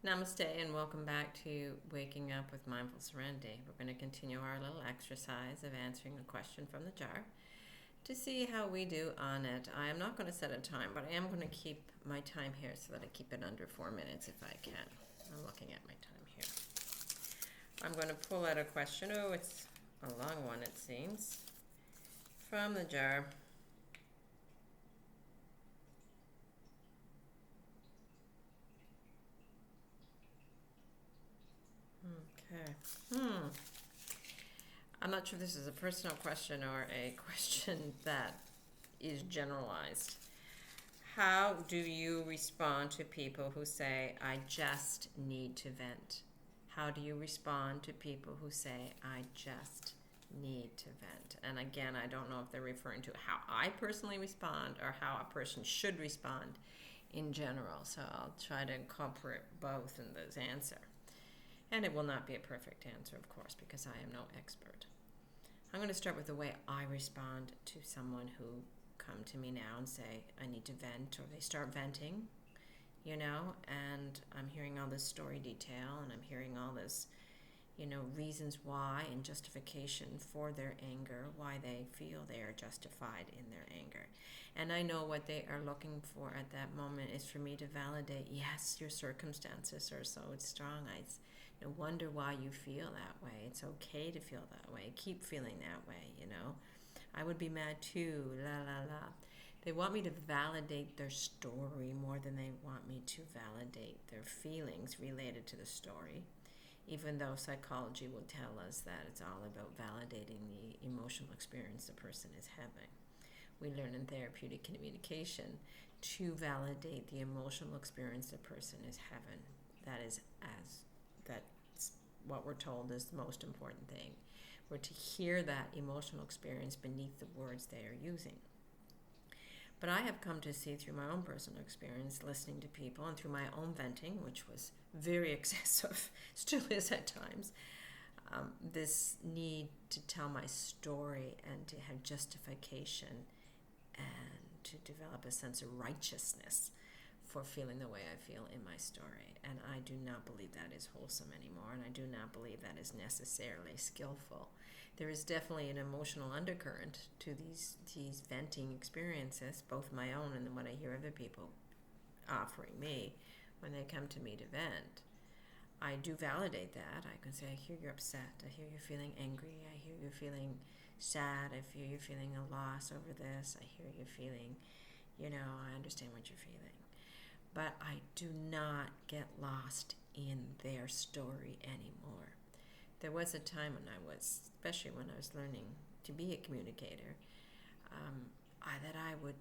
Namaste and welcome back to Waking Up with Mindful Serenity. We're going to continue our little exercise of answering a question from the jar to see how we do on it. I am not going to set a time, but I am going to keep my time here so that I keep it under 4 minutes if I can. I'm looking at my time here. I'm going to pull out a question. Oh, it's a long one, it seems, from the jar. Okay. I'm not sure if this is a personal question or a question that is generalized. How do you respond to people who say, I just need to vent? How do you respond to people who say, I just need to vent? And again, I don't know if they're referring to how I personally respond or how a person should respond in general. So I'll try to incorporate both in this answer. And it will not be a perfect answer, of course, because I am no expert. I'm going to start with the way I respond to someone who come to me now and say, I need to vent, or they start venting, and I'm hearing all this story detail, and I'm hearing all this, reasons why and justification for their anger, why they feel they are justified in their anger. And I know what they are looking for at that moment is for me to validate, yes, your circumstances are so strong. No wonder why you feel that way. It's okay to feel that way. Keep feeling that way. I would be mad too, la la la. They want me to validate their story more than they want me to validate their feelings related to the story, even though psychology will tell us that it's all about validating the emotional experience the person is having. We learn in therapeutic communication to validate the emotional experience the person is having. That's what we're told is the most important thing. We're to hear that emotional experience beneath the words they are using. But I have come to see through my own personal experience, listening to people, and through my own venting, which was very excessive, still is at times, this need to tell my story and to have justification and to develop a sense of righteousness for feeling the way I feel in my story. And I do not believe that is wholesome anymore, and I do not believe that is necessarily skillful. There is definitely an emotional undercurrent to these venting experiences, both my own and what I hear other people offering me when they come to me to vent. I do validate that. I can say, I hear you're upset. I hear you're feeling angry. I hear you're feeling sad. I hear you're feeling a loss over this. I hear you're feeling, I understand what you're feeling. But I do not get lost in their story anymore. There was a time especially when I was learning to be a communicator, that I would,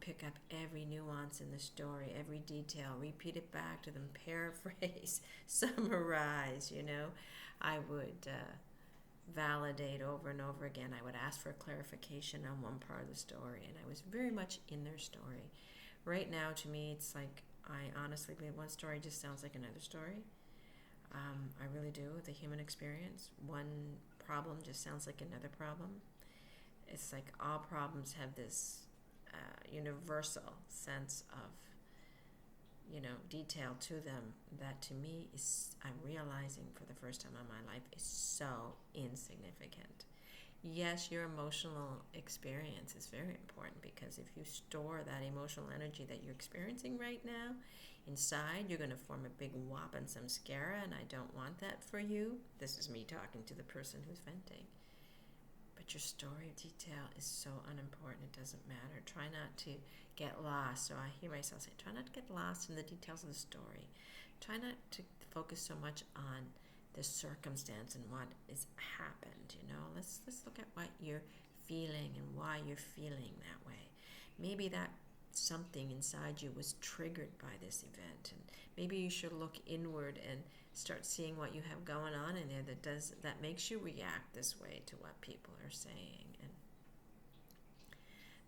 pick up every nuance in the story, every detail, repeat it back to them, paraphrase, summarize, I would validate over and over again. I would ask for clarification on one part of the story, and I was very much in their story. Right now, to me, it's like I honestly believe one story just sounds like another story. I really do. The human experience, one problem just sounds like another problem. It's like all problems have this universal sense of, detail to them that to me I'm realizing for the first time in my life is so insignificant. Yes, your emotional experience is very important, because if you store that emotional energy that you're experiencing right now inside, you're going to form a big whop and some scare, and I don't want that for you. This is me talking to the person who's venting. But your story of detail is so unimportant, it doesn't matter. Try not to get lost. So I hear myself say, try not to get lost in the details of the story. Try not to focus so much on the circumstance and what has happened. Let's look at what you're feeling and why you're feeling that way. Maybe that something inside you was triggered by this event, and maybe you should look inward and start seeing what you have going on in there that makes you react this way to what people are saying. And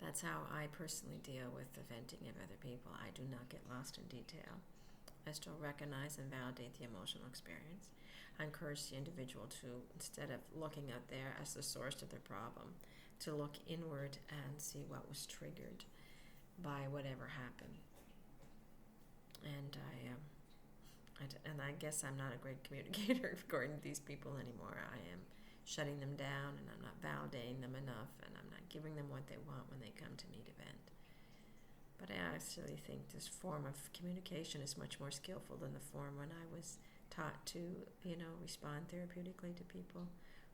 that's how I personally deal with the venting of other people. I do not get lost in detail. I still recognize and validate the emotional experience. I encourage the individual to, instead of looking out there as the source of their problem, to look inward and see what was triggered by whatever happened. And I And I guess I'm not a great communicator according to these people anymore. I am shutting them down, and I'm not validating them enough, and I'm not giving them what they want when they come to need event. But I actually think this form of communication is much more skillful than the form when I was taught to, respond therapeutically to people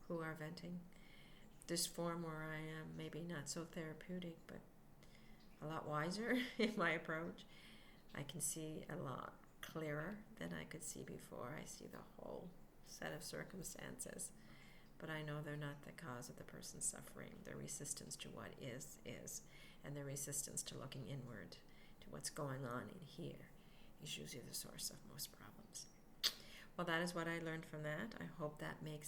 who are venting. This form where I am maybe not so therapeutic, but a lot wiser in my approach. I can see a lot clearer than I could see before. I see the whole set of circumstances, but I know they're not the cause of the person's suffering. Their resistance to what is, and their resistance to looking inward to what's going on in here is usually the source of most problems. Well, that is what I learned from that. I hope that makes